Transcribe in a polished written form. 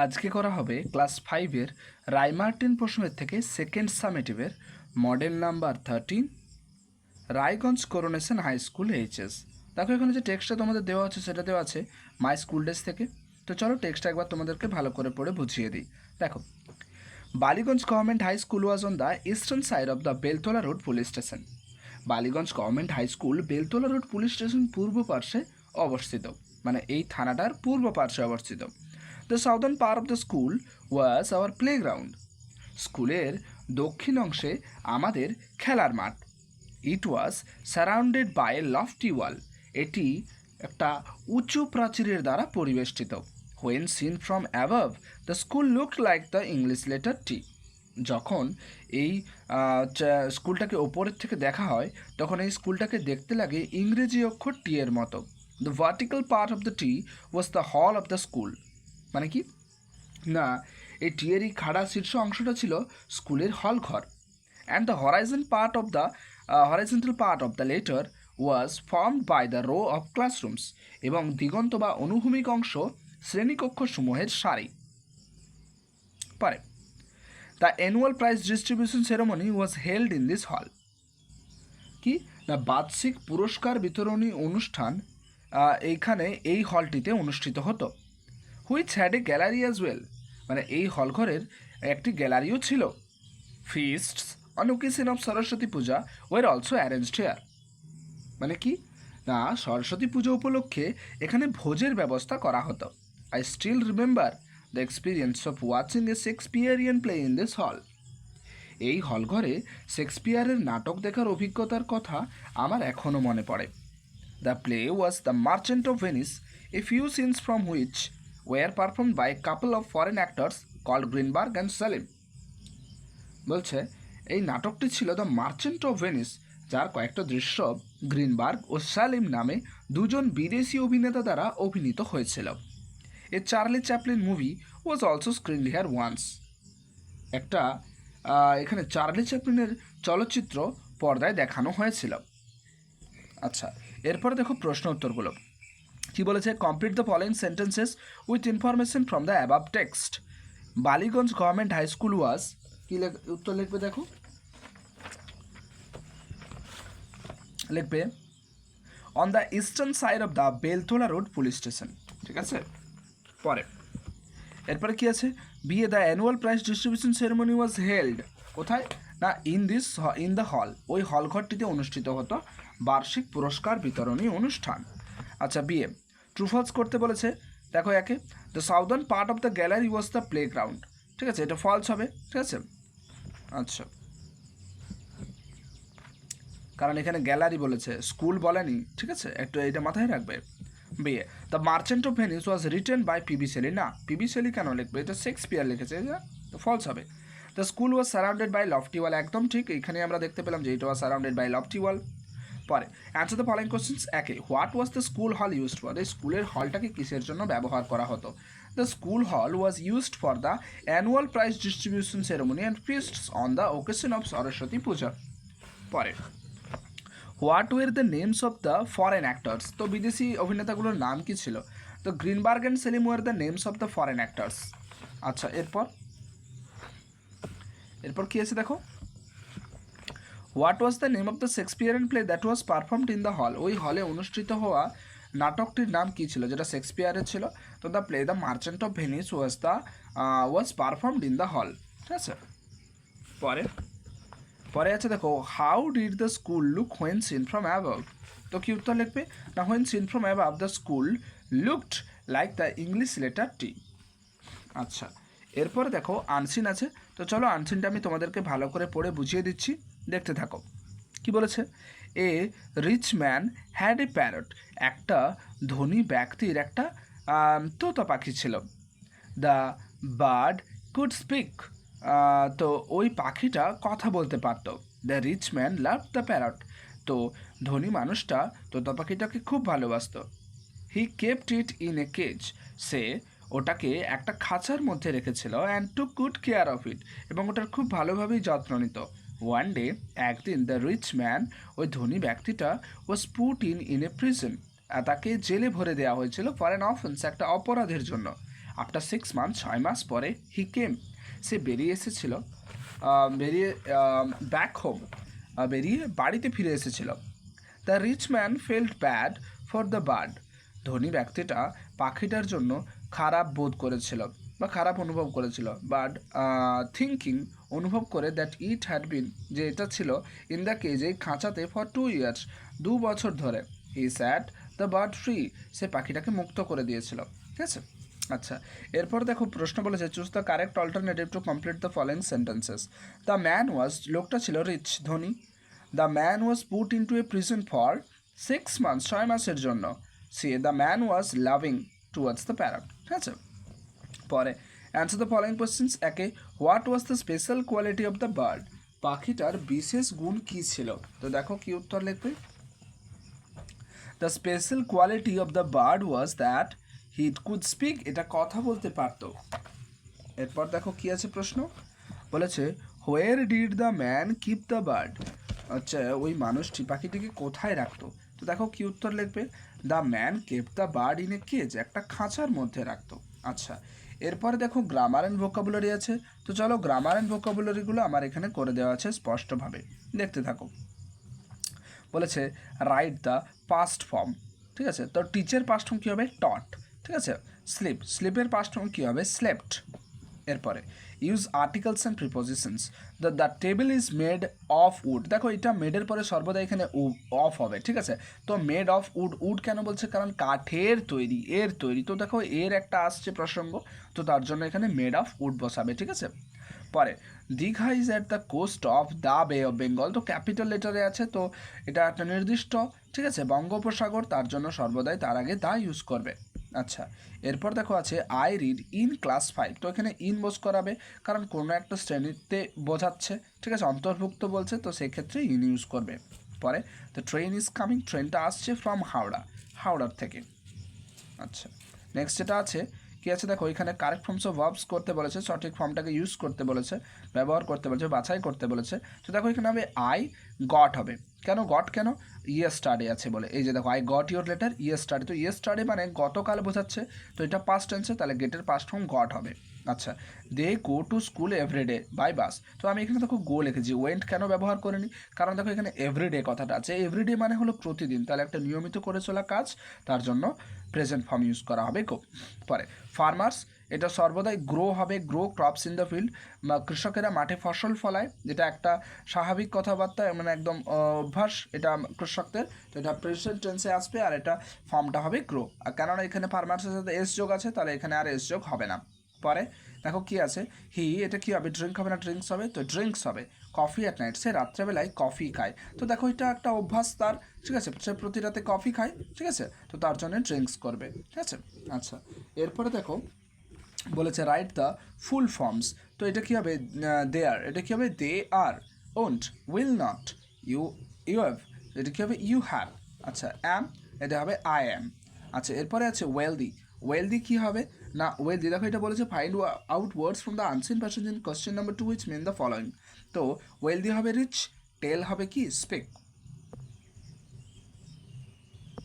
আজকে করা হবে ক্লাস 5-এর রায়মার্টিন প্রশ্নের থেকে সেকেন্ড সামেটিভের model number 13 Raiganj coronation high school HS. দেখো এখানে যে টেক্সটটা তোমাদের দেওয়া আছে সেটা দেওয়া আছে মাই স্কুল ডেজ থেকে। তো চলো টেক্সটটা একবার তোমাদেরকে ভালো করে পড়ে বুঝিয়ে দিই। দেখো, Ballygunge government high school was on the eastern side of the Beltala road police station. Ballygunge government high school Beltala road police station পূর্ব পার্শ্বে অবস্থিত, মানে এই থানাটার পূর্ব পার্শ্বে অবস্থিত। The southern part of the school was our playground. স্কুলের দক্ষিণ অংশে আমাদের খেলার মাঠ। It was surrounded by a lofty wall. এটি একটা উঁচু প্রাচীরের দ্বারা পরিবেষ্টিত। When seen from above the school looked like the English letter T. যখন এই স্কুলটাকে ওপরের থেকে দেখা হয় তখন এই স্কুলটাকে দেখতে লাগে ইংরেজি অক্ষর টি এর মতো। The vertical part of the T was the hall of the school. মানে কি না, এই টি এর এই খাড়া শীর্ষ অংশটা ছিল স্কুলের হল ঘর। And the horizontal part of the letter was formed by the row of classrooms. এবং দিগন্ত বা অনুভূমিক অংশ শ্রেণীকক্ষসমূহের সারি। পরে the annual prize distribution ceremony was held in this hall. কি না, বার্ষিক পুরস্কার বিতরণী অনুষ্ঠান এইখানে এই হলটিতে অনুষ্ঠিত হতো। Which had a gallery as well. মানে এই হলঘরের একটি গ্যালারিও ছিল। Feasts on occasion of Saraswati Puja were also arranged here. মানে কি না, সরস্বতী পুজো উপলক্ষে এখানে ভোজের ব্যবস্থা করা হতো। I still remember the experience of watching a Shakespearean play in this hall. এই হলঘরে শেক্সপিয়ারের নাটক দেখার অভিজ্ঞতার কথা আমার এখনও মনে পড়ে। The play was the merchant of Venice, a few scenes from which were perform by couple of foreign actors called Greenberg and Selim. বলছে এই নাটকটি ছিল দ্য মার্চেন্ট অফ ভেনিস, যার কয়েকটা দৃশ্য গ্রিনবার্গ ও সালিম নামে দুজন বিদেশি অভিনেতা দ্বারা অভিনীত হয়েছিল। A Charlie Chaplin movie was also screen here once. একটা এখানে চার্লি চ্যাপলিনের চলচ্চিত্র পর্দায় দেখানো হয়েছিল। আচ্ছা, এরপরে দেখো প্রশ্ন উত্তরগুলো কি বলেছে। Complete the following sentences with information from the above text. Ballygunge government high school was, কি উত্তর লিখবে দেখো, লিখবে on the eastern side of the Beltala road police station. ঠিক আছে, পরে এরপরে কি আছে, B the annual prize distribution ceremony was held. কোথায় না, ইন দ্য হল, ওই হল ঘরটিতে অনুষ্ঠিত হতো বার্ষিক পুরস্কার বিতরণী অনুষ্ঠান। আচ্ছা, বিএ ট্রু ফলস করতে বলেছে। দেখো একে, the southern part of the gallery was the play ground. ঠিক আছে, এটা ফলস হবে। ঠিক আছে, আচ্ছা, কারণ এখানে গ্যালারি বলেছে, স্কুল বলেনি। ঠিক আছে, একটু এইটা মাথায় রাখবে। বিয়ে the merchant of Venice was written by PB Shelley. না, পিবি শেলি কেন লিখবে, এটা শেক্সপিয়ার লিখেছে, তো ফলস হবে। The school was surrounded by lofty wall, একদম ঠিক। এখানে আমরা দেখতে পেলাম যে এটা was surrounded by lofty wall. পরে অ্যান্সার দ্য ফলোইং কোশ্চেন্স। একে, what was the school hall used for. এই স্কুলের হলটাকে কিসের জন্য ব্যবহার করা হতো। The school hall was used for the annual prize distribution ceremony and feasts on the occasion of Saraswati Puja. পরে what were the names of the foreign actors. তো বিদেশি অভিনেতাগুলোর নাম কি ছিল। তো Greenberg and Selim were the names of the foreign actors. আচ্ছা, এরপর কি আছে দেখো, what was the name of the Shakespearean play that was performed in the hall. ওই হলে অনুষ্ঠিত হওয়া নাটকটির নাম কি ছিল, যেটা শেক্সপিয়ারের ছিল। তো the play the merchant of Venice was performed in the hall. ঠিক আছে, পরে আছে দেখো, how did the school look when seen from above. তো কি উত্তর লিখবে না, when seen from above the school looked like the English letter T. আচ্ছা, এরপরে দেখো আনসিন আছে। তো চলো আনসিনটা আমি তোমাদেরকে ভালো করে পড়ে বুঝিয়ে দিচ্ছি, দেখতে থাকো। কি বলেছে, a rich man had a parrot. একটা ধনী ব্যক্তির একটা তোতা পাখি ছিল। The bird could speak. তো ওই পাখিটা কথা বলতে পারত। The rich man love the parrot. তো ধনী মানুষটা তোতা পাখিটাকে খুব ভালোবাসত। He kept it in a cage. সে ওটাকে একটা খাঁচার মধ্যে রেখেছিল। And took good care of it. এবং ওটার খুব ভালোভাবেই যত্ন নিত। ওয়ান ডে, একদিন, দ্য রিচ ম্যান, ওই ধনী ব্যক্তিটা, ওয়াজ পুট ইন এ প্রিজন। তাকে জেলে ভরে দেওয়া হয়েছিল ফর অ্যান অফেন্স, একটা অপরাধের জন্য। আফটার 6 মান্থ 6 মাস পরে হি কেম সে বেরিয়ে এসেছিল, বেরিয়ে ব্যাক হোম, বেরিয়ে বাড়িতে ফিরে এসেছিল। The rich man felt bad for the bird, ধনী ব্যক্তিটা পাখিটার জন্য খারাপ বোধ করেছিল বা খারাপ অনুভব করেছিল, বাট থিঙ্কিং অনুভব করে দ্যাট ইট হ্যাড বিন, যে এটা ছিল ইন দ্য কেজ, এই খাঁচাতে ফর 2 ইয়ার্স, 2 বছর ধরে। হি স্যাট দ্য বার্ড ফ্রি, সে পাখিটাকে মুক্ত করে দিয়েছিল। ঠিক আছে, আচ্ছা এরপর দেখো প্রশ্ন বলেছে choose the correct alternative to complete the following sentences. The man was, লোকটা ছিল রিচ, ধনী। The man was put into a prison for 6 months, 6 মাসের জন্য। C the man was loving towards the parrot. ঠিক আছে, পরে answer the following questions. একে, what was the special quality of the bird, পাখিটার বিশেষ গুণ কী ছিল? তো দেখো কি উত্তর লিখবে। The special quality of the bird was that he could speak, এটা কথা বলতে পারত। এরপর দেখো কি আছে প্রশ্ন, বলেছে where did the man keep the bird, আচ্ছা ওই মানুষটি পাখিটিকে কোথায় রাখতো? তো দেখো কি উত্তর লিখবে। The man kept the bird in a cage, একটা খাঁচার মধ্যে রাখতো। আচ্ছা এরপরে দেখো গ্রামার অ্যান্ড ভোকাবুলারি আছে। তো চলো গ্রামার অ্যান্ড ভোকাবুলারিগুলো আমার এখানে করে দেওয়া আছে স্পষ্টভাবে, দেখতে থাকো। বলেছে রাইট দ্য পাস্ট ফর্ম। ঠিক আছে, তো টিচের পাস্ট ফর্ম কী হবে? টট। ঠিক আছে, স্লিপ, স্লিপের পাস্ট ফর্ম কী হবে? স্লেপ্ট। এরপরে use articles and prepositions. The table is made of wood, দেখো এটা মেডের পরে সর্বদা এখানে অফ হবে। ঠিক আছে, তো মেড অফ উড, উড কেন বলছে? কারণ কাঠের তৈরি, এর তৈরি। তো দেখো এর একটা আসছে প্রসঙ্গ, তো তার জন্য এখানে মেড অফ উড বসাবে। ঠিক আছে, পরে Digha is at the coast of the bay of Bengal, তো ক্যাপিটাল লেটারে আছে, তো এটা একটা নির্দিষ্ট, ঠিক আছে, বঙ্গোপসাগর, তার জন্য সর্বদাই তার আগে দা ইউজ করবে। আচ্ছা এরপর দেখো আছে আই রিড ইন ক্লাস 5, তো এখানে ইন বোঝ করাবে, কারণ কোনো একটা শ্রেণীতে বোঝাচ্ছে। ঠিক আছে, অন্তর্ভুক্ত বলছে, তো সেক্ষেত্রে ইন ইউজ করবে। পরে দ্য ট্রেন ইজ কামিং, ট্রেনটা আসছে ফ্রম হাওড়া, হাওড়ার থেকে। আচ্ছা নেক্সট যেটা আছে কি আছে দেখো, এখানে কারেক্ট ফর্মস অফ ভার্বস করতে বলেছে, সঠিক ফর্মটাকে ইউজ করতে বলেছে, ব্যবহার করতে বলেছে, বাছাই করতে বলেছে। তো দেখো এখানে হবে আই গট হবে, কেন গট? কেন? ইয়েস্টারডে আছে বলে। এই যে দেখো I got your letter yesterday, তো ইয়েস্টারডে মানে গতকাল বোঝাচ্ছে, তো এটা পাস্ট টেন্সে, তাহলে গেটের পাস্ট ফর্ম গট হবে। আচ্ছা they go to school everyday by bus, তো আমি এখানে দেখো গো লিখেছি, ওয়েন্ট কেন ব্যবহার করিনি? কারণ দেখো এখানে এভরিডে কথাটা আছে, এভরিডে মানে হলো প্রতিদিন, তাহলে একটা নিয়মিত করে চলা কাজ, তার জন্য প্রেজেন্ট ফর্ম ইউজ করা হবে গো। পরে ফার্মার্স, এটা সর্বদাই গ্রো হবে, grow crops in the field, কৃষকেরা মাঠে ফসল ফলায়, যেটা একটা স্বাভাবিক কথাবার্তা, মানে একদম অভ্যাস এটা কৃষকদের, তো এটা প্রেজেন্ট টেন্সে আসবে, আর এটা ফর্মটা হবে গ্রো। আর কেননা এখানে ফার্মার্সের সাথে এস যোগ আছে, তাহলে এখানে আর এস যোগ হবে না। পরে দেখো কি আছে, হি, এটা কি হবে? ড্রিঙ্ক হবে না ড্রিঙ্কস হবে? তো ড্রিঙ্কস হবে। কফি অ্যাট নাইট, সে রাত্রেবেলায় কফি খায়, তো দেখো এটা একটা অভ্যাস তার। ঠিক আছে, সে প্রতি রাতে কফি খায়। ঠিক আছে, তো তার জন্য ড্রিঙ্কস করবে। ঠিক আছে, আচ্ছা এরপরে দেখো বলেছে রাইট দ্য ফুল ফর্মস, তো এটা কী হবে? দে আর, এটা কী হবে? They are, won't, will not, you, you have, এটা কী হবে? You have. আচ্ছা অ্যাম, এটা হবে আই অ্যাম। আচ্ছা এরপরে আছে ওয়েলদি, ওয়েলদি কী হবে না? ওয়েলদি দেখো এটা বলেছে find out words from the unseen passage in question number 2 which mean the following, তো ওয়েলদি হবে রিচ, টেল হবে কি? স্পিক।